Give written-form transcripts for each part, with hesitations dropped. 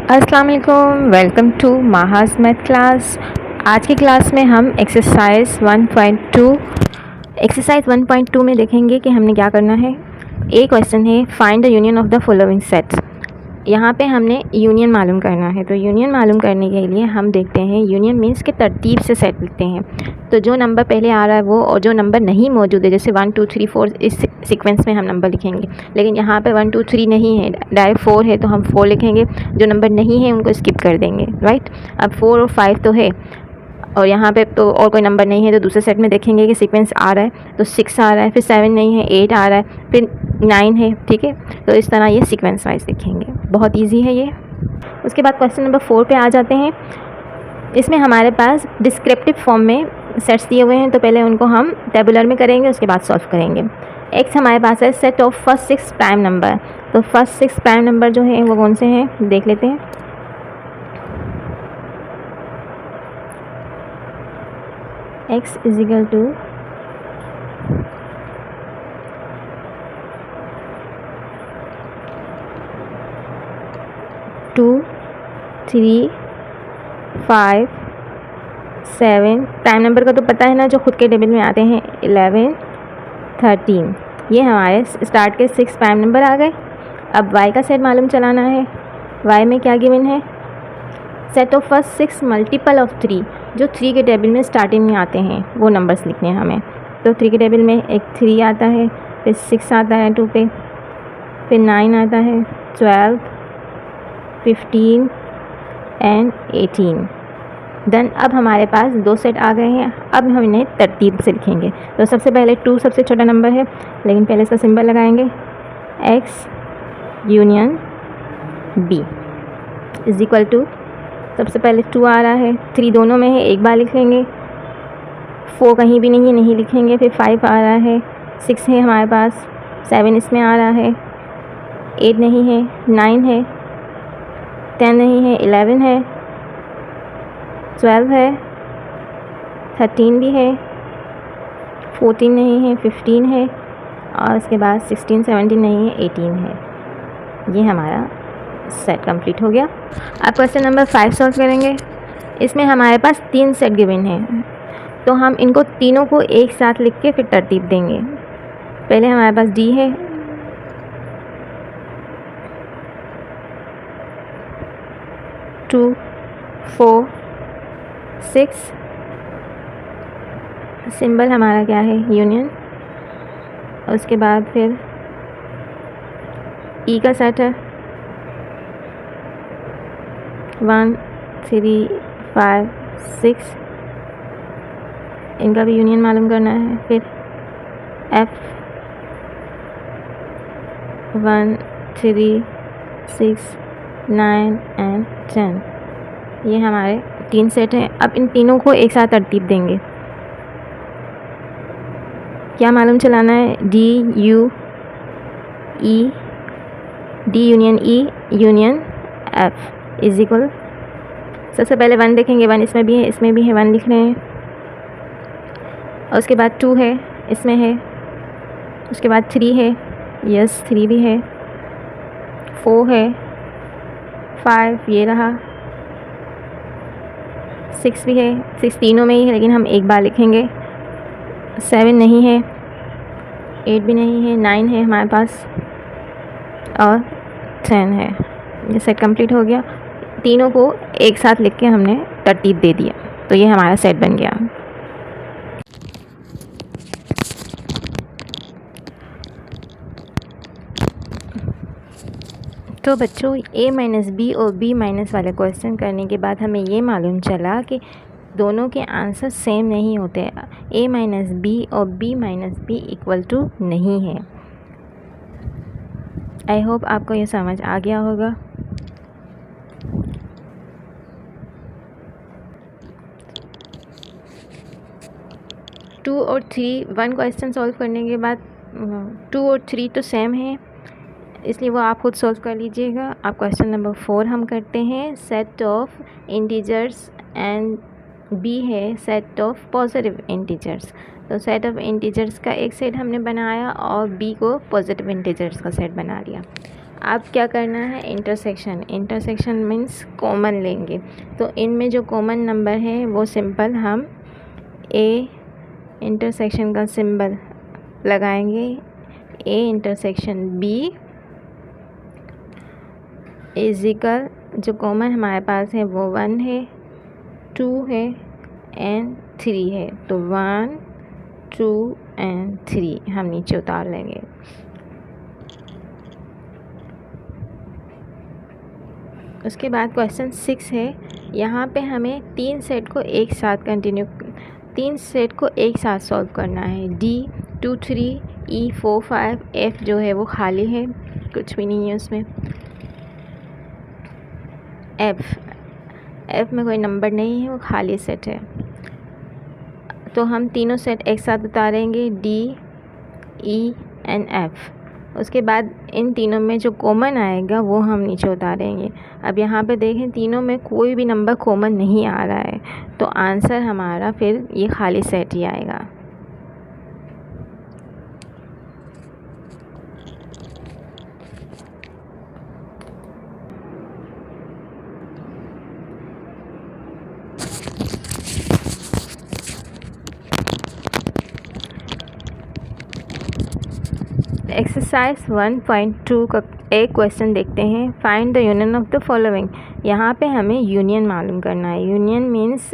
अस्सलाम वालेकुम, welcome to माहाज math class. आज की क्लास में हम एक्सरसाइज 1.2 में देखेंगे कि हमने क्या करना है। एक क्वेश्चन है, find the union of the following sets. यहाँ पे हमने यूनियन मालूम करना है। तो यूनियन मालूम करने के लिए हम देखते हैं, यूनियन मीन्स के तरतीब से सेट लिखते हैं। तो जो नंबर पहले आ रहा है वो, और जो नंबर नहीं मौजूद है, जैसे 1 2 3 4 इस सीक्वेंस में हम नंबर लिखेंगे। लेकिन यहाँ पे 1 2 3 नहीं है, डायरेक्ट 4 है तो हम 4 लिखेंगे। जो नंबर नहीं है उनको स्किप कर देंगे, राइट। अब 4 और 5 तो है, और यहाँ पे तो और कोई नंबर नहीं है, तो दूसरे सेट में देखेंगे कि सीक्वेंस आ रहा है तो 6 आ रहा है, फिर 7 नहीं है, 8 आ रहा है, फिर 9 है, ठीक है। तो इस तरह ये सीक्वेंस वाइज देखेंगे, बहुत इजी है ये। उसके बाद क्वेश्चन नंबर 4 पे आ जाते हैं। इसमें हमारे पास डिस्क्रिप्टिव फॉर्म में सेट्स दिए हुए हैं, तो पहले उनको हम टेबुलर में करेंगे, उसके बाद सॉल्व करेंगे। एक्स हमारे पास है set of first 6 prime number. तो फर्स्ट 6 प्राइम नंबर जो है वो कौन से हैं देख लेते हैं। x is equal to 2 3 5 7। Prime number का तो पता है ना, जो खुद के टेबल में आते हैं, 11 13। ये हमारे स्टार्ट के 6 प्राइम नंबर आ गए। अब y का सेट मालूम चलाना है। y में क्या गिवन है, set of first 6 multiple of 3। जो 3 के टेबल में स्टार्टिंग में आते हैं वो नंबर्स लिखने हैं हमें। तो 3 के टेबल में एक 3 आता है, फिर 6 आता है 2 पे, फिर 9 आता है, 12 15 एंड 18। देन अब हमारे पास 2 सेट आ गए हैं। अब हम इन्हें तरतीब से लिखेंगे। तो सबसे पहले 2 सबसे छोटा नंबर है, लेकिन पहले इसका सिंबल लगाएंगे, x union b is equal to, सबसे पहले 2 आ रहा है, 3 दोनों में है, एक बार लिख लेंगे। 4 कहीं भी नहीं है, नहीं लिखेंगे। फिर 5 आ रहा है, 6 है हमारे पास, 7 इसमें आ रहा है, 8 नहीं है, 9 है, 10 नहीं है, 11 है, 12 है, 13 भी है, 14 नहीं है, 15 है, और उसके बाद 16 17 नहीं है, 18 है। ये हमारा सेट कंप्लीट हो गया। अब क्वेश्चन नंबर 5 सॉल्व करेंगे। इसमें हमारे पास 3 सेट गिवन हैं, तो हम इनको तीनों को एक साथ लिख के फिर तरतीब देंगे। पहले हमारे पास D है, टू 4 6। सिंबल हमारा क्या है, यूनियन। उसके बाद फिर E का सेट है, 1 3 5 6। इनका भी यूनियन मालूम करना है। फिर F 1 3 6 9 एंड 10। ये हमारे 3 सेट हैं। अब इन तीनों को एक साथ तरतीब देंगे। क्या मालूम चलाना है, D union E union F is equal, सबसे पहले 1 देखेंगे, 1 इसमें भी है, इसमें भी है, 1 लिख रहे हैं। और उसके बाद 2 है, इसमें है। उसके बाद 3 है, यस 3 भी है, 4 है, 5 ये रहा, 6 भी है, 6 तीनों में ही है, लेकिन हम एक बार लिखेंगे। 7 नहीं है, 8 भी नहीं है, 9 है हमारे पास, और 10 है। ये सेट कंप्लीट हो गया। तीनों को एक साथ लिख के हमने तरतीब दे दिया, तो ये हमारा सेट बन गया। तो बच्चों, a माइनस बी और b माइनस वाले क्वेश्चन करने के बाद हमें ये मालूम चला कि दोनों के आंसर सेम नहीं होते। a माइनस बी और b minus B equal to नहीं है। आई होप आपको ये समझ आ गया होगा। टू और 3 1 क्वेश्चन सॉल्व करने के बाद 2 और 3 तो सेम है, इसलिए वो आप खुद सॉल्व कर लीजिएगा। अब क्वेश्चन नंबर 4 हम करते हैं। Set of integers and B है सेट ऑफ पॉजिटिव इंटीजर्स। तो सेट ऑफ इंटीजर्स का एक सेट हमने बनाया और बी को पॉजिटिव इंटीजर्स का सेट बना लिया। अब क्या करना है, इंटरसेक्शन। इंटरसेक्शन मीन्स कॉमन लेंगे। तो इनमें जो कॉमन नंबर है वो सिंपल हम ए इंटरसेक्शन का सिंबल लगाएंगे, ए इंटरसेक्शन बी इजिकल जो कॉमन हमारे पास है वो 1 है, 2 है एंड 3 है। तो 1 2 एंड 3 हम नीचे उतार लेंगे। उसके बाद क्वेश्चन 6 है। यहाँ पे हमें 3 सेट को एक साथ सॉल्व करना है। D 2 3 E 4 5 F जो है वो खाली है, कुछ भी नहीं है उसमें। F में कोई नंबर नहीं है, वो खाली सेट है। तो हम तीनों सेट एक साथ उतारेंगे, D E एंड F। उसके बाद इन तीनों में जो कॉमन आएगा वो हम नीचे उतारेंगे। अब यहाँ पे देखें तीनों में कोई भी नंबर कॉमन नहीं आ रहा है, तो आंसर हमारा फिर ये खाली सेट ही आएगा। एक्सरसाइज 1.2 का एक क्वेश्चन देखते हैं। Find the union of the following. यहाँ पे हमें यूनियन मालूम करना है। यूनियन मीन्स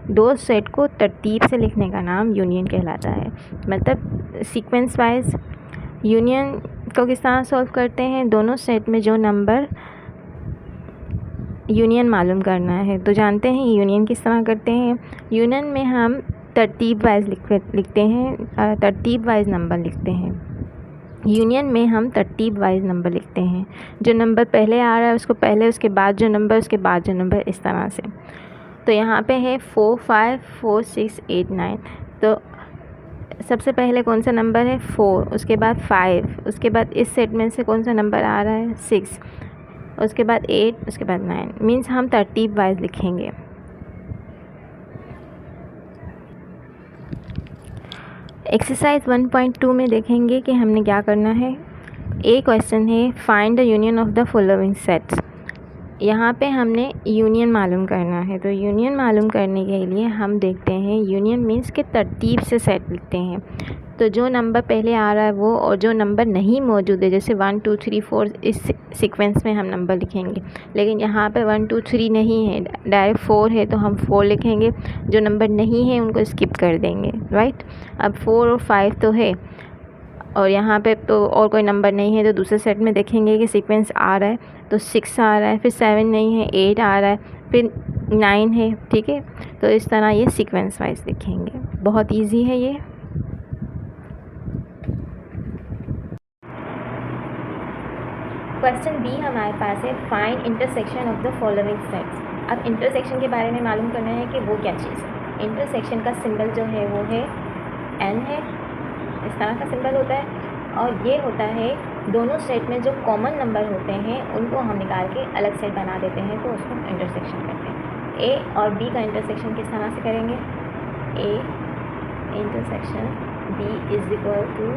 दो सेट को तरतीब से लिखने का नाम यूनियन कहलाता है, मतलब सीक्वेंस वाइज। यूनियन को किस तरह सॉल्व करते हैं, दोनों सेट में जो नंबर यूनियन मालूम करना है। तो जानते हैं यूनियन किस तरह करते हैं। यूनियन में हम तरतीब वाइज लिखते हैं, तरतीब वाइज नंबर लिखते हैं। यूनियन में हम तरतीब वाइज नंबर लिखते हैं, जो नंबर पहले आ रहा है उसको पहले, उसके बाद जो नंबर, उसके बाद जो नंबर, इस तरह से। तो यहाँ पे है 4 5 4 6 8 9। तो सबसे पहले कौन सा नंबर है 4, उसके बाद 5, उसके बाद इस सेट में से कौन सा नंबर आ रहा है 6, उसके बाद 8, उसके बाद 9। मीन्स हम तरतीब वाइज लिखेंगे। एक्सरसाइज 1.2 में देखेंगे कि हमने क्या करना है। एक क्वेश्चन है find the union of the following sets. यहाँ पे हमने यूनियन मालूम करना है। तो यूनियन मालूम करने के लिए हम देखते हैं, यूनियन मीन्स के तरतीब से सेट लिखते हैं। तो जो नंबर पहले आ रहा है वो, और जो नंबर नहीं मौजूद है, जैसे 1 2 3 4 इस सीक्वेंस में हम नंबर लिखेंगे। लेकिन यहाँ पे 1 2 3 नहीं है, डायरेक्ट 4 है, तो हम 4 लिखेंगे। जो नंबर नहीं है उनको स्किप कर देंगे, राइट। अब 4 और 5 तो है, और यहाँ पे तो और कोई नंबर नहीं है, तो दूसरे सेट में देखेंगे कि सीक्वेंस आ रहा है, तो 6 आ रहा है, फिर 7 नहीं है, 8 आ रहा है, फिर 9 है, ठीक है। तो इस तरह ये सीक्वेंस वाइज लिखेंगे। बहुत इजी है ये। क्वेश्चन बी हमारे पास है find intersection of the following sets. अब इंटरसेक्शन के बारे में मालूम करना है कि वो क्या चीज़ है। इंटरसेक्शन का सिंबल जो है वो है n है, इस तरह का सिंबल होता है। और ये होता है दोनों सेट में जो कॉमन नंबर होते हैं उनको हम निकाल के अलग सेट बना देते हैं, तो उसको इंटरसेक्शन कहते हैं। ए और बी का इंटरसेक्शन किस तरह से करेंगे, A intersection B is equal to,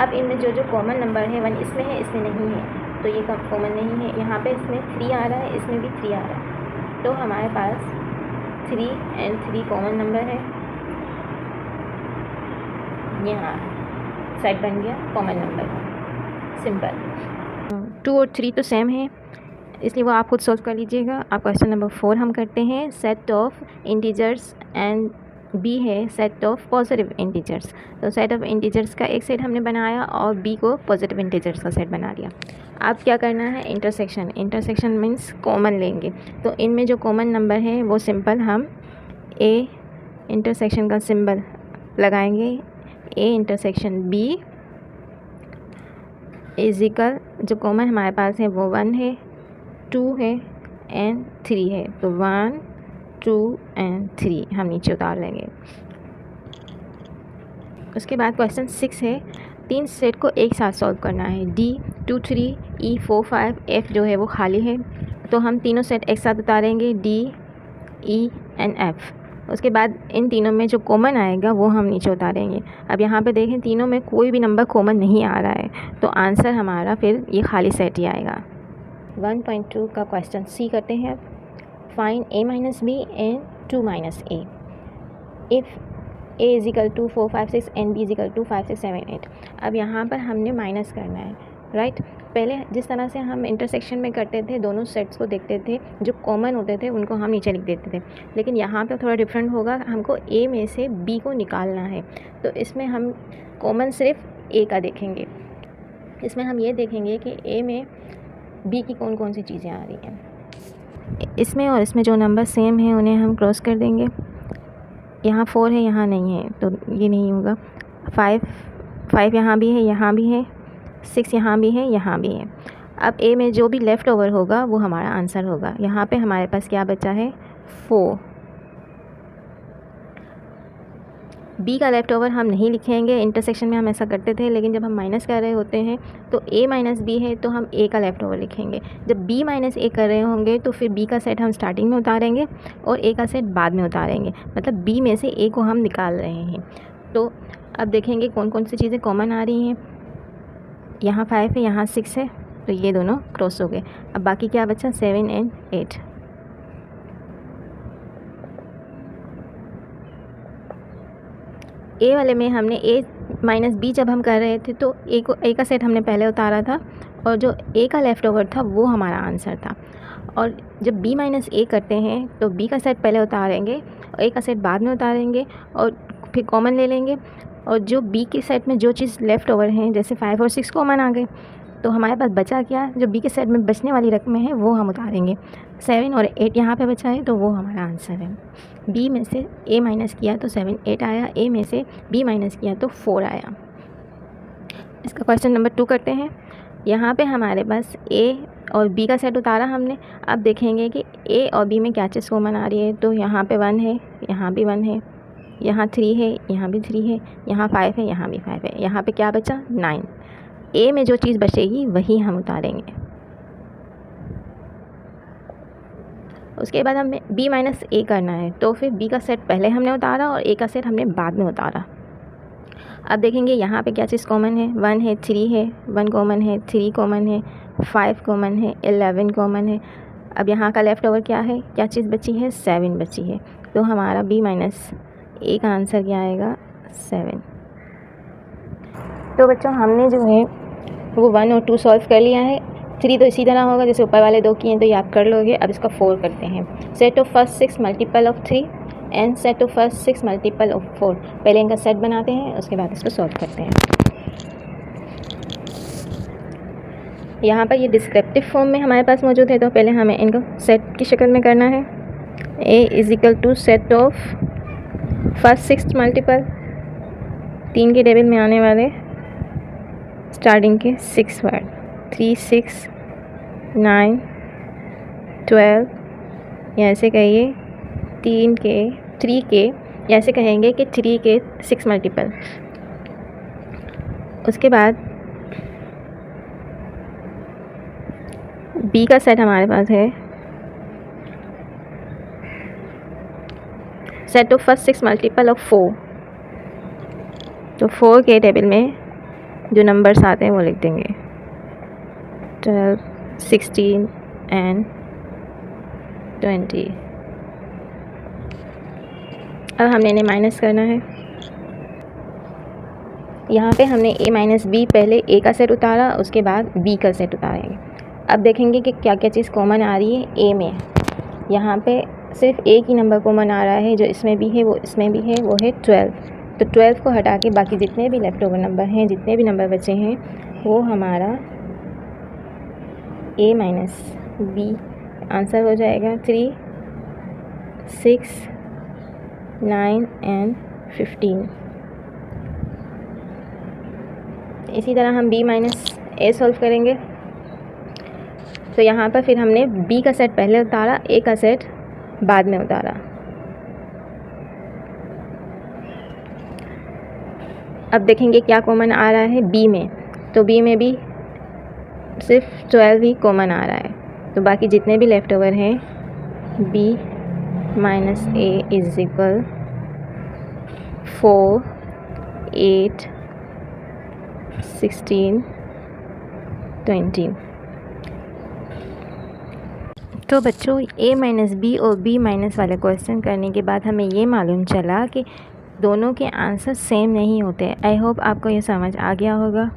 अब इनमें जो जो कॉमन नंबर है 1 इसमें है, इसमें नहीं है, तो ये कॉमन नहीं है। यहाँ पे इसमें 3 आ रहा है, इसमें भी 3 आ रहा है, तो हमारे पास 3 एंड 3 कॉमन नंबर है। यहाँ सेट बन गया कॉमन नंबर, सिंपल। 2 और 3 तो सेम है, इसलिए वो आप खुद सॉल्व कर लीजिएगा। अब क्वेश्चन नंबर 4 हम करते हैं। Set of integers and B है सेट ऑफ पॉजिटिव इंटीजर्स। तो सेट ऑफ इंटीजर्स का एक सेट हमने बनाया और बी को पॉजिटिव इंटीजर्स का सेट बना दिया। अब क्या करना है, इंटरसेक्शन। इंटरसेक्शन मीन्स कॉमन लेंगे। तो इनमें जो कॉमन नंबर है वो सिंपल हम ए इंटरसेक्शन का सिंबल लगाएंगे, ए इंटरसेक्शन बी इजिकल जो कॉमन हमारे पास है वो 1 है, 2 है एंड 3 है। तो 1 2 एंड 3 हम नीचे उतार लेंगे। उसके बाद क्वेश्चन 6 है, 3 सेट को एक साथ सॉल्व करना है। D 2 3 E 4 5 F जो है वो खाली है, तो हम तीनों सेट एक साथ उतारेंगे, D E एंड F। उसके बाद इन तीनों में जो कॉमन आएगा वो हम नीचे उतारेंगे। अब यहाँ पे देखें तीनों में कोई भी नंबर कॉमन नहीं आ रहा है, तो आंसर हमारा फिर ये खाली सेट ही आएगा। 1.2 का क्वेश्चन सी करते हैं। Find a minus B and 2 minus A if a is equal to 4 5 6 and b is equal to 5 6 7 8। अब यहाँ पर हमने माइनस करना है, राइट। पहले जिस तरह से हम इंटरसेक्शन में करते थे, दोनों सेट्स को देखते थे, जो कॉमन होते थे उनको हम नीचे लिख देते थे, लेकिन यहाँ पे थोड़ा डिफरेंट होगा। हमको a में से b को निकालना है, तो इसमें हम कॉमन सिर्फ a का देखेंगे। इसमें हम ये देखेंगे कि a में b की कौन कौन सी चीज़ें आ रही हैं। इसमें और इसमें जो नंबर सेम हैं उन्हें हम क्रॉस कर देंगे। यहाँ 4 है, यहाँ नहीं है, तो ये नहीं होगा। 5 यहाँ भी है, यहाँ भी है। 6 यहाँ भी है, यहाँ भी है। अब a में जो भी लेफ़्ट ओवर होगा वो हमारा आंसर होगा। यहाँ पे हमारे पास क्या बचा है, 4। b का लेफ़्ट ओवर हम नहीं लिखेंगे, इंटरसेक्शन में हम ऐसा करते थे, लेकिन जब हम माइनस कर रहे होते हैं तो a माइनस बी है तो हम a का लेफ़्ट ओवर लिखेंगे। जब b माइनस a कर रहे होंगे तो फिर b का सेट हम स्टार्टिंग में उतारेंगे और a का सेट बाद में उतारेंगे, मतलब b में से a को हम निकाल रहे हैं। तो अब देखेंगे कौन कौन सी चीज़ें कॉमन आ रही हैं। यहाँ 5 है, यहाँ 6 है, तो ये दोनों क्रॉस हो गए। अब बाकी क्या बचा, 7 एंड 8। ए वाले में हमने a माइनस बी जब हम कर रहे थे तो a का सेट हमने पहले उतारा था, और जो a का लेफ़्ट ओवर था वो हमारा आंसर था। और जब b माइनस a करते हैं तो b का सेट पहले उतारेंगे और a का सेट बाद में उतारेंगे और फिर कॉमन ले लेंगे, और जो b के सेट में जो चीज़ लेफ़्ट ओवर हैं, जैसे 5 और 6 कॉमन आ गए, तो हमारे पास बचा क्या, जो b के सेट में बचने वाली रकमें हैं वो हम उतारेंगे। 7 और 8 यहाँ पे बचा है, तो वो हमारा आंसर है। b में से a माइनस किया तो 7 8 आया, a में से b माइनस किया तो 4 आया। इसका क्वेश्चन नंबर 2 करते हैं। यहाँ पे हमारे पास a और b का सेट उतारा हमने। अब देखेंगे कि a और b में क्या चीज़ कॉमन आ रही है। तो यहाँ पे 1 है, यहाँ भी 1 है, यहाँ 3 है, यहाँ भी 3 है, यहाँ 5 है, यहाँ भी 5 है। यहाँ पे क्या बचा, 9। a में जो चीज़ बचेगी वही हम उतारेंगे। उसके बाद हमें b माइनस a करना है, तो फिर b का सेट पहले हमने उतारा और a का सेट हमने बाद में उतारा। अब देखेंगे यहाँ पे क्या चीज़ कॉमन है। 1 है, 3 है, 1 कॉमन है, 3 कॉमन है, 5 कॉमन है, 11 कॉमन है। अब यहाँ का लेफ़्ट ओवर क्या है, क्या चीज़ बची है, 7 बची है। तो हमारा b माइनस a का आंसर क्या आएगा, 7। तो बच्चों हमने जो है वो 1 और 2 सॉल्व कर लिया है। 3 तो इसी तरह होगा जैसे ऊपर वाले 2 किए हैं, तो ये आप कर लोगे। अब इसका 4 करते हैं। Set of first 6 multiple of 3 and set of first 6 multiple of 4। पहले इनका सेट बनाते हैं, उसके बाद इसको सॉल्व करते हैं। यहाँ पर ये डिस्क्रिप्टिव फॉर्म में हमारे पास मौजूद है, तो पहले हमें इनको सेट की शक्ल में करना है। a is equal to set of first 6 multiple, 3 के टेबल में आने वाले स्टार्टिंग के 6 वर्ड, 3 6 9 12, या ऐसे कहिए 3 के, या ऐसे कहेंगे कि 3 के 6 मल्टीपल। उसके बाद b का सेट हमारे पास है set of first 6 multiple of 4। तो 4 के टेबल में जो नंबर्स आते हैं वो लिख देंगे, 12 16 एंड 20। अब हमने इन्हें माइनस करना है। यहाँ पे हमने a माइनस बी, पहले a का सेट उतारा, उसके बाद b का सेट उतारेंगे। अब देखेंगे कि क्या क्या चीज़ कॉमन आ रही है a में। यहाँ पे सिर्फ एक ही नंबर कॉमन आ रहा है, जो इसमें भी है वो इसमें भी है, वो है 12। तो 12 को हटा के बाकी जितने भी लेफ़्ट ओवर नंबर हैं, जितने भी नंबर बचे हैं, वो हमारा a माइनस बी आंसर हो जाएगा। 3 6 9 एंड 15। इसी तरह हम b माइनस a सॉल्व करेंगे। तो यहाँ पर फिर हमने b का सेट पहले उतारा, a का सेट बाद में उतारा। अब देखेंगे क्या कॉमन आ रहा है b में। तो b में भी सिर्फ 12 ही कॉमन आ रहा है, तो बाकी जितने भी लेफ़्ट ओवर हैं b minus A is equal 4, 8, 16, 20। तो बच्चों a माइनस बी और b माइनस वाले क्वेश्चन करने के बाद हमें ये मालूम चला कि दोनों के आंसर सेम नहीं होते। आई होप आपको ये समझ आ गया होगा।